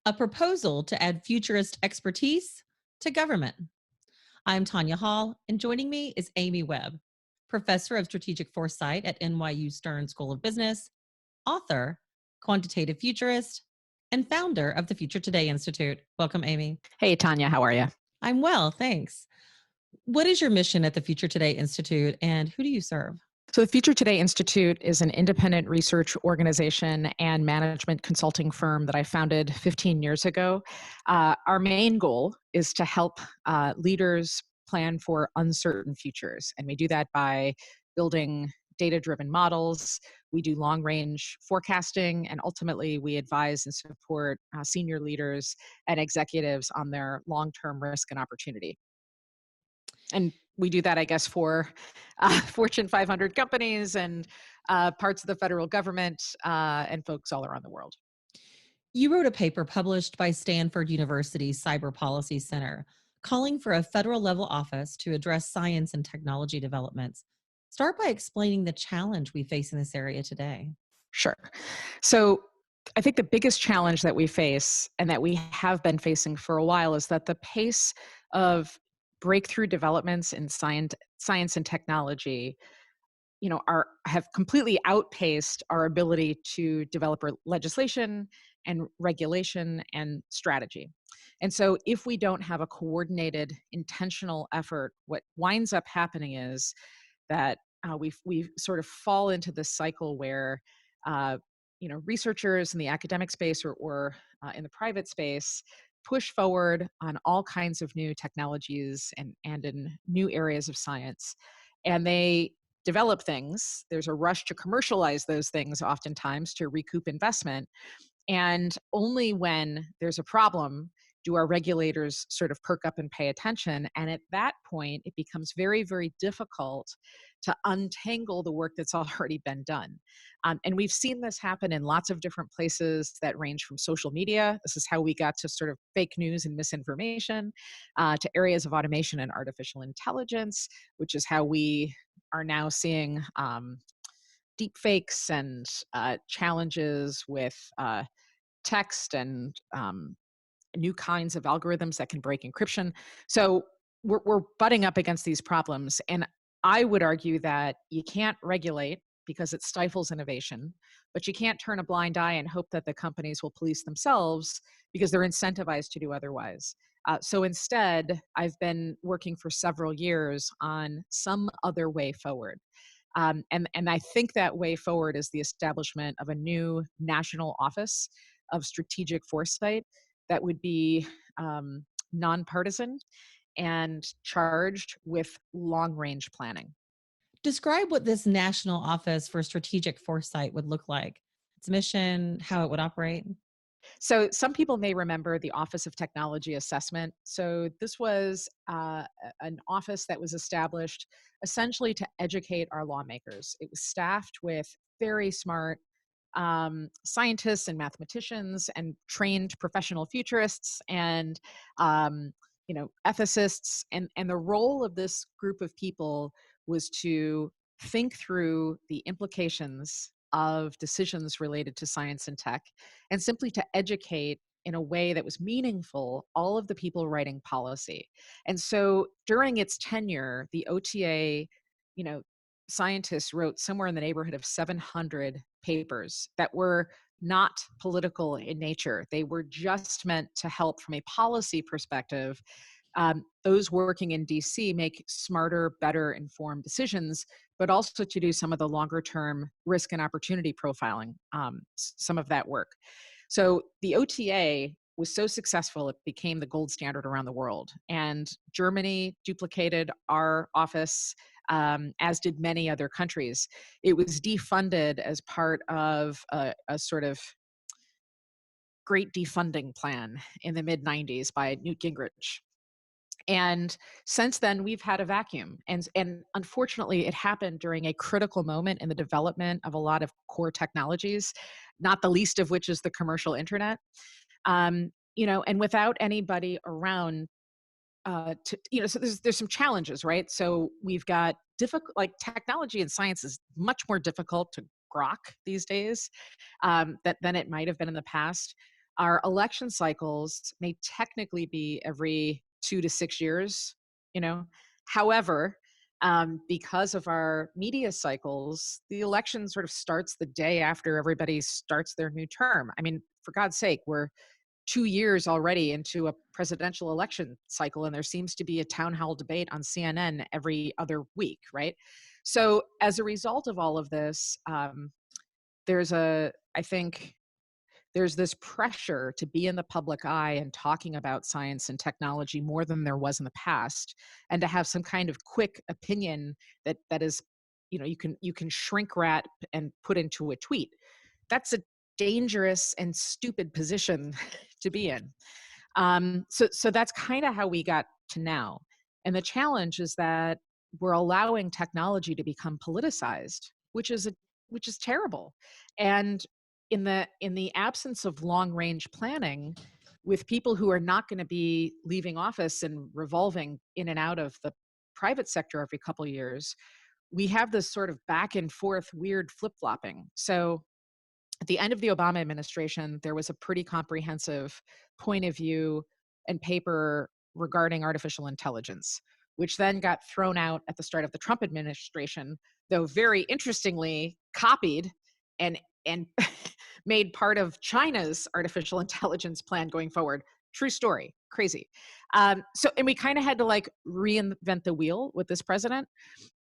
a proposal to add futurist expertise to government. I'm Tonya Hall, and joining me is Amy Webb, professor of strategic foresight at NYU Stern School of Business, author, quantitative futurist, and founder of the Future Today Institute. Welcome, Amy. Hey, Tonya, how are you? I'm well, thanks. What is your mission at the Future Today Institute, and who do you serve? So, the Future Today Institute is an independent research organization and management consulting firm that I founded 15 years ago. Our main goal is to help leaders plan for uncertain futures. And we do that by building data-driven models. We do long-range forecasting, and ultimately we advise and support senior leaders and executives on their long-term risk and opportunity. And we do that, I guess, for Fortune 500 companies and parts of the federal government and folks all around the world. You wrote a paper published by Stanford University's Cyber Policy Center calling for a federal level office to address science and technology developments. Start by explaining the challenge we face in this area today. Sure. So I think the biggest challenge that we face and that we have been facing for a while is that the pace of breakthrough developments in science and technology, have completely outpaced our ability to develop legislation and regulation and strategy. And so if we don't have a coordinated, intentional effort, what winds up happening is that we sort of fall into this cycle where researchers in the academic space or in the private space push forward on all kinds of new technologies and in new areas of science. And they develop things. There's a rush to commercialize those things oftentimes to recoup investment. And only when there's a problem do our regulators sort of perk up and pay attention. And at that point, it becomes very, very difficult to untangle the work that's already been done. And we've seen this happen in lots of different places that range from social media. This is how we got to sort of fake news and misinformation, to areas of automation and artificial intelligence, which is how we are now seeing deep fakes and challenges with text and new kinds of algorithms that can break encryption. So we're butting up against these problems. And I would argue that you can't regulate because it stifles innovation, but you can't turn a blind eye and hope that the companies will police themselves because they're incentivized to do otherwise. So instead, I've been working for several years on some other way forward. And I think that way forward is the establishment of a new national office of strategic foresight that would be nonpartisan and charged with long-range planning. Describe what this National Office for Strategic Foresight would look like, its mission, how it would operate. So some people may remember the Office of Technology Assessment. So this was an office that was established essentially to educate our lawmakers. It was staffed with very smart scientists and mathematicians and trained professional futurists and ethicists. And the role of this group of people was to think through the implications of decisions related to science and tech, and simply to educate in a way that was meaningful all of the people writing policy. And so during its tenure, the OTA, scientists wrote somewhere in the neighborhood of 700 papers that were not political in nature. They were just meant to help from a policy perspective those working in DC make smarter, better informed decisions, but also to do some of the longer term risk and opportunity profiling, some of that work. So the OTA was so successful, it became the gold standard around the world. And Germany duplicated our office, as did many other countries. It was defunded as part of a sort of great defunding plan in the mid-90s by Newt Gingrich. And since then, we've had a vacuum. And unfortunately, it happened during a critical moment in the development of a lot of core technologies, not the least of which is the commercial internet. And without anybody around, so there's some challenges, right? So we've got technology and science is much more difficult to grok these days than it might have been in the past. our election cycles may technically be every 2 to 6 years, you know. However, because of our media cycles, the election sort of starts the day after everybody starts their new term. I mean, for God's sake, we're 2 years already into a presidential election cycle, and there seems to be a town hall debate on CNN every other week, right? So, as a result of all of this, I think there's this pressure to be in the public eye and talking about science and technology more than there was in the past, and to have some kind of quick opinion that is, you can shrink wrap and put into a tweet. That's a dangerous and stupid position to be in. So that's kind of how we got to now. And the challenge is that we're allowing technology to become politicized, which is terrible. And in the absence of long range planning, with people who are not going to be leaving office and revolving in and out of the private sector every couple years, we have this sort of back and forth weird flip flopping. So at the end of the Obama administration, there was a pretty comprehensive point of view and paper regarding artificial intelligence, which then got thrown out at the start of the Trump administration, though very interestingly copied and made part of China's artificial intelligence plan going forward. True story, crazy. And we kind of had to like reinvent the wheel with this president,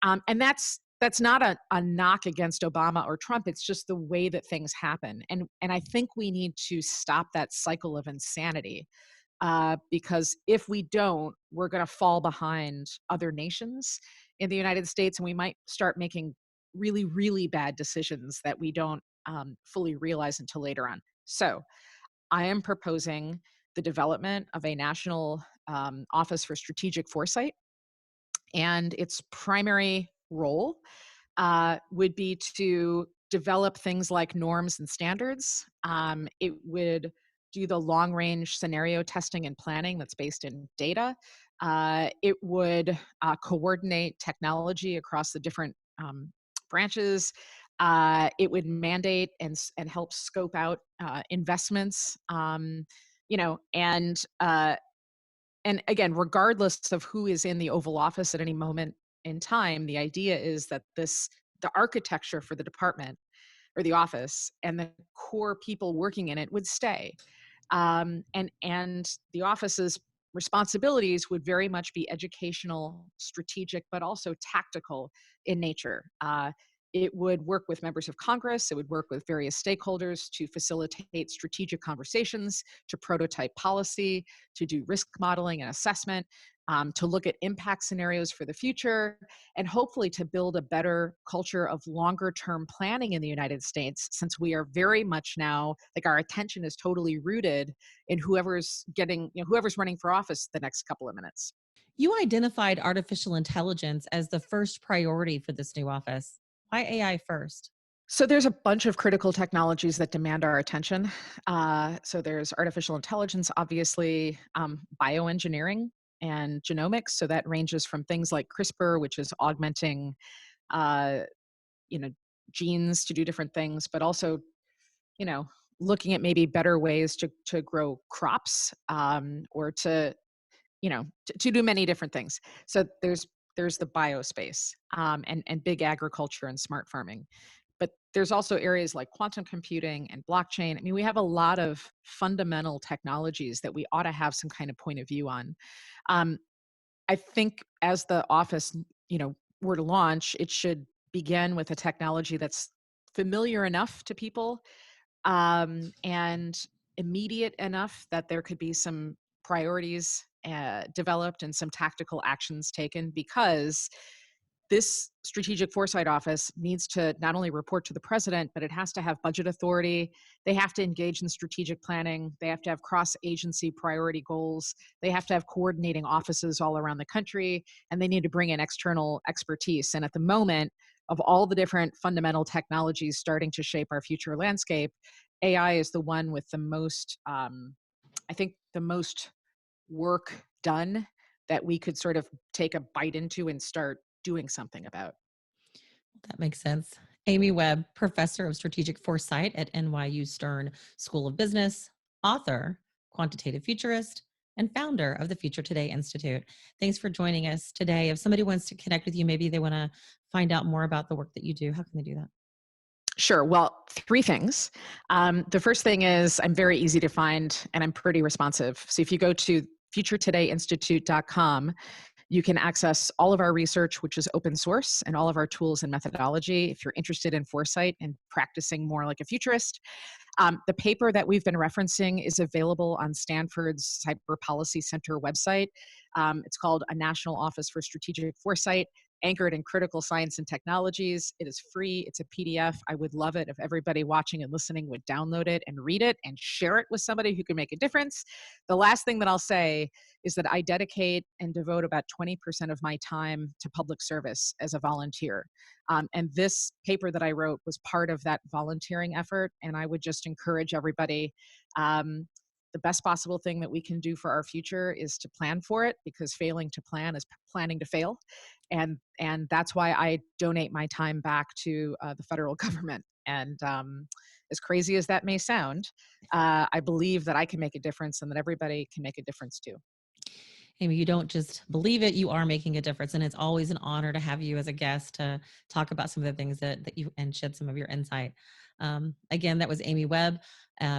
and that's not a knock against Obama or Trump. It's just the way that things happen. And I think we need to stop that cycle of insanity, because if we don't, we're going to fall behind other nations in the United States, and we might start making really, really bad decisions that we don't fully realize until later on. So I am proposing the development of a national office for strategic foresight, and its primary role would be to develop things like norms and standards. It would do the long range scenario testing and planning that's based in data. It would coordinate technology across the different branches. It would mandate and help scope out investments. You know, and again, regardless of who is in the Oval Office at any moment in time, the idea is that the architecture for the department or the office and the core people working in it would stay. And the office's responsibilities would very much be educational, strategic, but also tactical in nature. It would work with members of Congress. It would work with various stakeholders to facilitate strategic conversations, to prototype policy, to do risk modeling and assessment, to look at impact scenarios for the future, and hopefully to build a better culture of longer term planning in the United States, since we are very much now, like our attention is totally rooted in whoever's running for office the next couple of minutes. You identified artificial intelligence as the first priority for this new office. Why AI first? So there's a bunch of critical technologies that demand our attention. So there's artificial intelligence, obviously, bioengineering and genomics. So that ranges from things like CRISPR, which is augmenting, uh, you know, genes to do different things, but also, you know, looking at maybe better ways to grow crops, or to do many different things. So there's the biospace, and big agriculture and smart farming. But there's also areas like quantum computing and blockchain. I mean, we have a lot of fundamental technologies that we ought to have some kind of point of view on. Um, I think as the office, were to launch, it should begin with a technology that's familiar enough to people, and immediate enough that there could be some priorities developed and some tactical actions taken, because this strategic foresight office needs to not only report to the president, but it has to have budget authority. They have to engage in strategic planning. They have to have cross agency priority goals. They have to have coordinating offices all around the country, and they need to bring in external expertise. And at the moment, of all the different fundamental technologies starting to shape our future landscape, AI is the one with the most, I think, the most work done that we could sort of take a bite into and start doing something about. That makes sense. Amy Webb, professor of strategic foresight at NYU Stern School of Business. author, quantitative futurist, and founder of the Future Today Institute. Thanks for joining us today. If somebody wants to connect with you, maybe they want to find out more about the work that you do, how can they do that? Sure. Well, three things. The first thing is I'm very easy to find and I'm pretty responsive. So if you go to futuretodayinstitute.com, you can access all of our research, which is open source, and all of our tools and methodology. If you're interested in foresight and practicing more like a futurist, the paper that we've been referencing is available on Stanford's Cyber Policy Center website. It's called A National Office for Strategic Foresight, anchored in critical science and technologies. It is free. It's a PDF. I would love it if everybody watching and listening would download it and read it and share it with somebody who can make a difference. The last thing that I'll say is that I dedicate and devote about 20% of my time to public service as a volunteer. And this paper that I wrote was part of that volunteering effort. And I would just encourage everybody. The best possible thing that we can do for our future is to plan for it, because failing to plan is planning to fail. And that's why I donate my time back to the federal government. And as crazy as that may sound, I believe that I can make a difference and that everybody can make a difference too. Amy, you don't just believe it, you are making a difference. And it's always an honor to have you as a guest to talk about some of the things that you and shed some of your insight. Again, that was Amy Webb,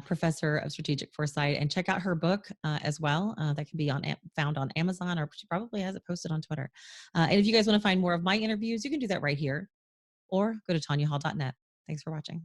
professor of strategic foresight, and check out her book as well. That can be found on Amazon, or she probably has it posted on Twitter. And if you guys want to find more of my interviews, you can do that right here or go to tonyahall.net. Thanks for watching.